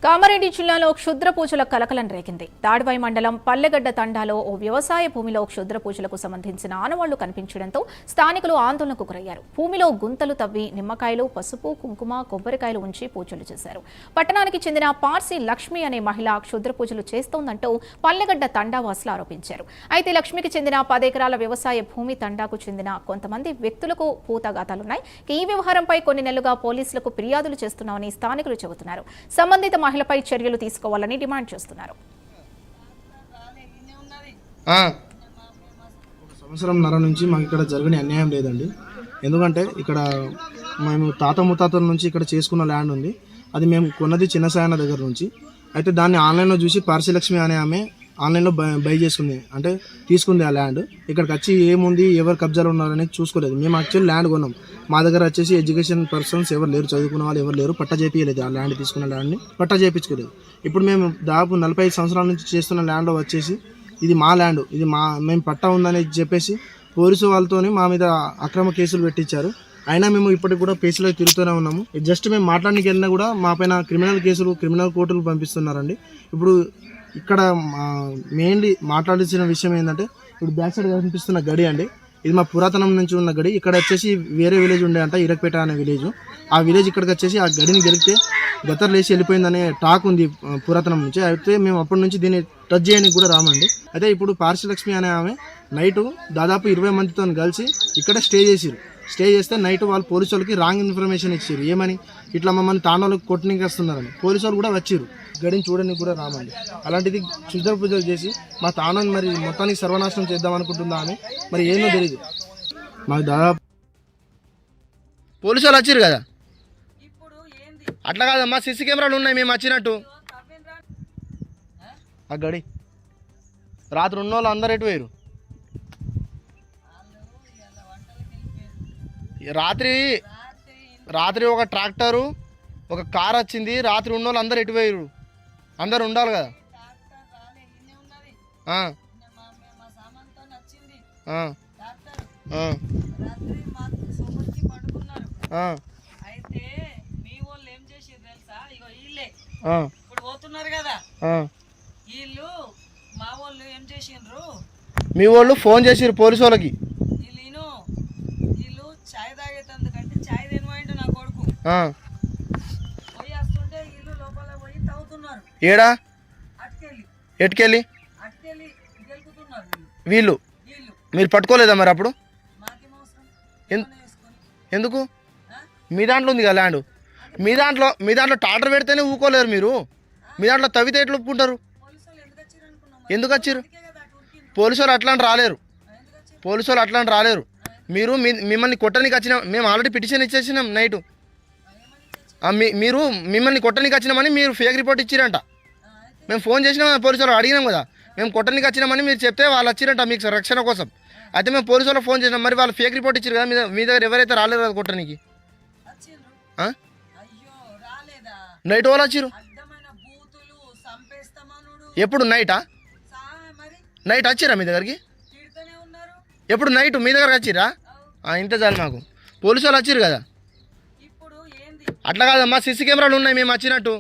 కామారెడ్డి జిల్లాలో క్షుద్ర పూజల కలకలం రేగింది. తాడివాయి మండలం పల్లెగడ్డ తండాలో ఓ వ్యవసాయ భూమిలో క్షుద్ర పూజలకు సంబంధించిన ఆనవాళ్లు కనిపించడంతో స్థానికులు ఆందోళనకు గురయ్యారు. భూమిలో గుంతలు తవ్వి నిమ్మకాయలు, పసుపు, కుంకుమ, కొబ్బరికాయలు ఉంచి పూజలు చేశారు. పట్టణానికి చెందిన పార్సి లక్ష్మి అనే మహిళ క్షుద్ర పూజలు చేస్తోందంటూ పల్లెగడ్డ తండా వాసులు ఆరోపించారు. అయితే లక్ష్మికి చెందిన 10 ఎకరాల వ్యవసాయ భూమి తండాకు చెందిన కొంతమంది వ్యక్తులకు పూతగాతాలున్నాయి. ఈ వ్యవహారంపై కొన్ని నెలలుగా పోలీసులకు ఫిర్యాదులు చేస్తున్నామని స్థానికులు చెబుతున్నారు. సంబంధిత మహిళపై చర్యలు తీసుకోవాలని డిమాండ్ చేస్తున్నారు. సంవత్సరంన్నర నుంచి మాకు ఇక్కడ జరగని అన్యాయం లేదండి. ఎందుకంటే ఇక్కడ మేము తాత ముత్తాతల నుంచి ఇక్కడ చేసుకున్న ల్యాండ్ ఉంది. అది మేము కొన్నది చిన్నసాయన దగ్గర నుంచి. అయితే దాన్ని ఆన్లైన్లో చూసి పార్సిలక్ష్మి అనే ఆమె ఆన్లైన్లో బై చేసుకుంది, అంటే తీసుకుంది ఆ ల్యాండ్. ఇక్కడికి వచ్చి ఏముంది, ఎవరు కబ్జాలు ఉన్నారనేది చూసుకోలేదు. మేము యాక్చువల్లీ ల్యాండ్ కొన్నాం. మా దగ్గర వచ్చేసి ఎడ్యుకేషన్ పర్సన్స్ ఎవరు లేరు, చదువుకున్న వాళ్ళు ఎవరు లేరు. పట్టా చేపించలేదు. ఆ ల్యాండ్ తీసుకున్న ల్యాండ్ని పట్టా చేయించుకోలేదు. ఇప్పుడు మేము దాదాపు 45 సంవత్సరాల నుంచి చేస్తున్న ల్యాండ్లో వచ్చేసి ఇది మా ల్యాండ్, ఇది మేము పట్టా ఉందని చెప్పేసి పోలీసు వాళ్ళతోని మా మీద అక్రమ కేసులు పెట్టించారు. అయినా మేము ఇప్పటికి కూడా కేసులో తిరుగుతూనే ఉన్నాము. జస్ట్ మేము మాట్లాడడానికి వెళ్ళినా కూడా మా పైన క్రిమినల్ కేసులు, క్రిమినల్ కోర్టులు పంపిస్తున్నారండి. ఇప్పుడు ఇక్కడ మెయిన్లీ మాట్లాడాల్సిన విషయం ఏంటంటే, ఇప్పుడు బ్యాక్ సైడ్ కనిపిస్తున్న గడి అండి, ఇది మా పురాతనం నుంచి ఉన్న గడి. ఇక్కడ వచ్చేసి వేరే విలేజ్ ఉండే అంట, ఇరక్పేట అనే విలేజ్. ఆ విలేజ్ ఇక్కడికి వచ్చేసి ఆ గడిని గెలిపితే గతర్ లేచి వెళ్ళిపోయిందనే టాక్ ఉంది పురాతనం నుంచి. అయితే మేము అప్పటి నుంచి దీన్ని టచ్ చేయడానికి కూడా రామండి. అయితే ఇప్పుడు పార్సిలక్ష్మి అనే ఆమె నైటు దాదాపు 20 మందితో కలిసి ఇక్కడ స్టే చేస్తే నైట్ వాళ్ళు పోలీసు వాళ్ళకి రాంగ్ ఇన్ఫర్మేషన్ ఇచ్చారు. ఏమని, ఇట్లా మమ్మల్ని తాండాలకు కొట్టడానికి వస్తున్నారని. పోలీసు వాళ్ళు కూడా వచ్చారు, గడిని చూడడానికి కూడా రామండి. అలాంటిది క్షుద్ర పూజలు చేసి మా తాండాన్ని మరి మొత్తానికి సర్వనాశనం చేద్దాం అనుకుంటుందా అని మరి ఏందో తెలియదు. మాకు దాదాపు పోలీసు వాళ్ళు వచ్చారు కదా, అట్లా కాదమ్మా, సీసీ కెమెరాలు ఉన్నాయి మేము వచ్చినట్టు. ఆ గడి రాత్రి ఉన్న వాళ్ళు అందరు ఎటు పోయారు. రాత్రి ఒక ట్రాక్టరు, ఒక కార్ వచ్చింది. రాత్రి ఉన్న వాళ్ళు అందరు ఎటు పోయారు. అందరు ఉండాలి కదా. మీ వాళ్ళు ఫోన్ చేసిర్రు పోలీసు వాళ్ళకి. ఏడా ఎటుకెళ్ళి వీళ్ళు మీరు పట్టుకోలేదా మరి అప్పుడు? ఎందుకు? మీ దాంట్లో ఉంది కదా ల్యాండ్. మీ దాంట్లో టాటర్ పెడితేనే ఊకోలేరు మీరు. మీ దాంట్లో తవ్వితే ఎట్లా ఒప్పుకుంటారు? ఎందుకు వచ్చారు? పోలీసు వాళ్ళు అట్లాంటి రాలేరు. మీరు మిమ్మల్ని కొట్టడానికి వచ్చిన, మేము ఆల్రెడీ పిటిషన్ ఇచ్చేసినాం నైటు. మీరు మిమ్మల్ని కొట్టడానికి వచ్చినామని మీరు ఫేక్ రిపోర్ట్ ఇచ్చిరంట. మేము ఫోన్ చేసినాం, పోలీసు వాళ్ళు అడిగినాం కదా, మేము కొట్టడానికి వచ్చినామని మీరు చెప్తే వాళ్ళు వచ్చిరంట మీకు రక్షణ కోసం. అయితే మేము పోలీసు వాళ్ళకి ఫోన్ చేసినాం, మరి వాళ్ళు ఫేక్ రిపోర్ట్ ఇచ్చారు కదా, మీ దగ్గర ఎవరైతే రాలేరు కదా కొట్టడానికి. నైట్ వాళ్ళు వచ్చారు. ఎప్పుడు నైటా? నైట్ వచ్చిరా మీ దగ్గరికి? ఎప్పుడు నైట్ మీ దగ్గరకు వచ్చిరా? ఇంత చాలు మాకు. పోలీసు వాళ్ళు వచ్చారు కదా. అట్లా కాదమ్మా, సీసీ కెమెరాలు ఉన్నాయి మేము వచ్చినట్టు.